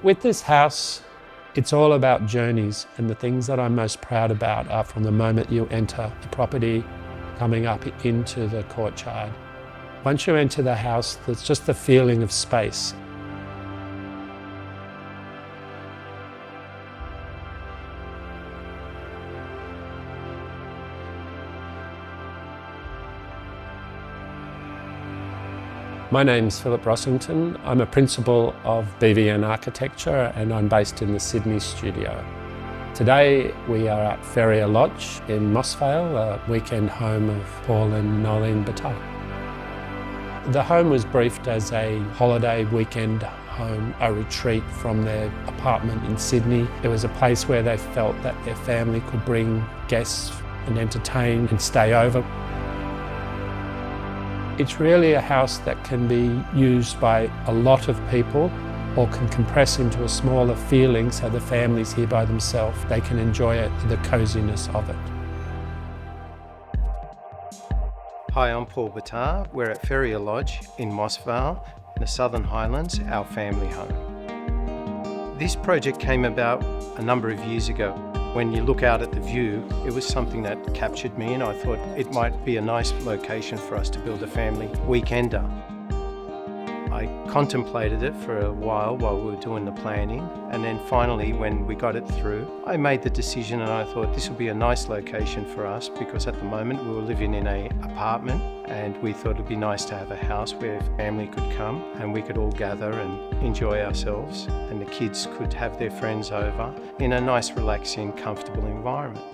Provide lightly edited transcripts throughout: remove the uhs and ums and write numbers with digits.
With this house, it's all about journeys, and the things that I'm most proud about are from the moment you enter the property, coming up into the courtyard. Once you enter the house, there's just the feeling of space. My name's Philip Rossington. I'm a principal of BVN Architecture and I'm based in the Sydney studio. Today we are at Ferrier Lodge in Mossvale, a weekend home of Paul and Nolene Batar. The home was briefed as a holiday weekend home, a retreat from their apartment in Sydney. It was a place where they felt that their family could bring guests and entertain and stay over. It's really a house that can be used by a lot of people or can compress into a smaller feeling so the family's here by themselves. They can enjoy it, the coziness of it. Hi, I'm Paul Batar. We're at Ferrier Lodge in Mossvale, in the Southern Highlands, our family home. This project came about a number of years ago. When you look out at the view, it was something that captured me and I thought it might be a nice location for us to build a family weekender. I contemplated it for a while we were doing the planning, and then finally when we got it through, I made the decision and I thought this would be a nice location for us because at the moment we were living in an apartment and we thought it'd be nice to have a house where family could come and we could all gather and enjoy ourselves and the kids could have their friends over in a nice, relaxing, comfortable environment.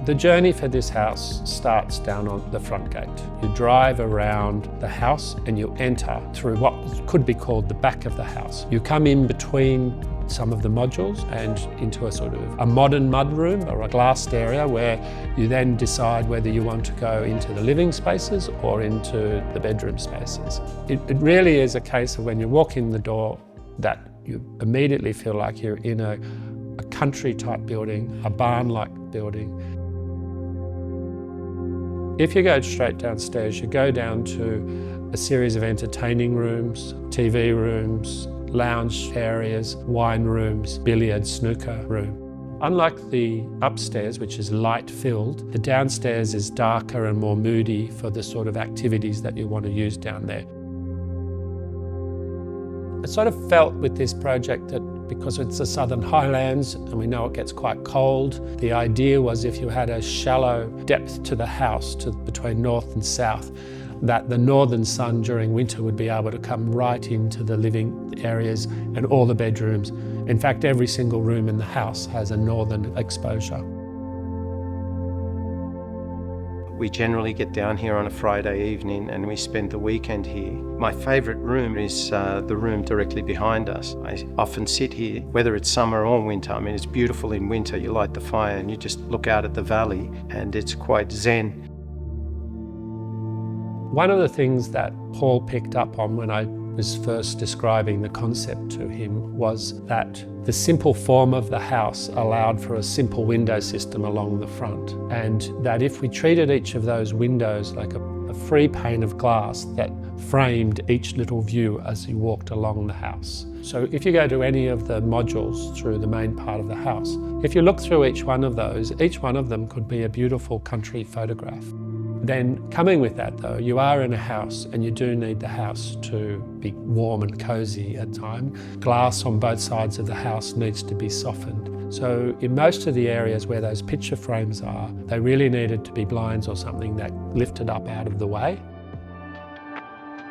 The journey for this house starts down on the front gate. You drive around the house and you enter through what could be called the back of the house. You come in between some of the modules and into a sort of a modern mudroom or a glassed area where you then decide whether you want to go into the living spaces or into the bedroom spaces. It really is a case of when you walk in the door that you immediately feel like you're in a country type building, a barn-like building. If you go straight downstairs, you go down to a series of entertaining rooms, TV rooms, lounge areas, wine rooms, billiard, snooker room. Unlike the upstairs, which is light-filled, the downstairs is darker and more moody for the sort of activities that you want to use down there. I sort of felt with this project that because it's the Southern Highlands and we know it gets quite cold, the idea was if you had a shallow depth to the house between north and south, that the northern sun during winter would be able to come right into the living areas and all the bedrooms. In fact, every single room in the house has a northern exposure. We generally get down here on a Friday evening and we spend the weekend here. My favourite room is the room directly behind us. I often sit here, whether it's summer or winter. I mean, it's beautiful in winter. You light the fire and you just look out at the valley and it's quite zen. One of the things that Paul picked up on when I was first describing the concept to him was that the simple form of the house allowed for a simple window system along the front, and that if we treated each of those windows like a free pane of glass that framed each little view as you walked along the house. So if you go to any of the modules through the main part of the house, if you look through each one of those, each one of them could be a beautiful country photograph. Then coming with that though, you are in a house and you do need the house to be warm and cosy at times. Glass on both sides of the house needs to be softened. So in most of the areas where those picture frames are, they really needed to be blinds or something that lifted up out of the way.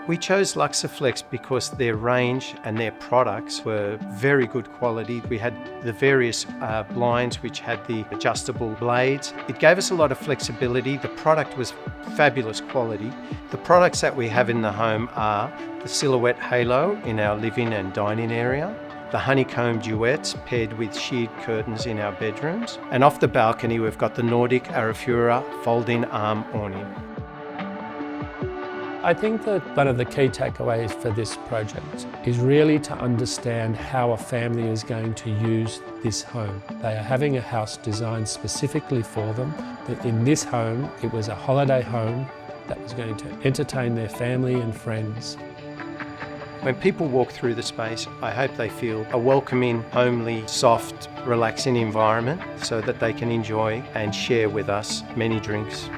We chose Luxaflex because their range and their products were very good quality. We had the various blinds which had the adjustable blades. It gave us a lot of flexibility. The product was fabulous quality. The products that we have in the home are the silhouette halo in our living and dining area, the honeycomb duets paired with sheared curtains in our bedrooms, and off the balcony we've got the Nordic Arafura folding arm awning. I think that one of the key takeaways for this project is really to understand how a family is going to use this home. They are having a house designed specifically for them, but in this home, it was a holiday home that was going to entertain their family and friends. When people walk through the space, I hope they feel a welcoming, homely, soft, relaxing environment so that they can enjoy and share with us many drinks.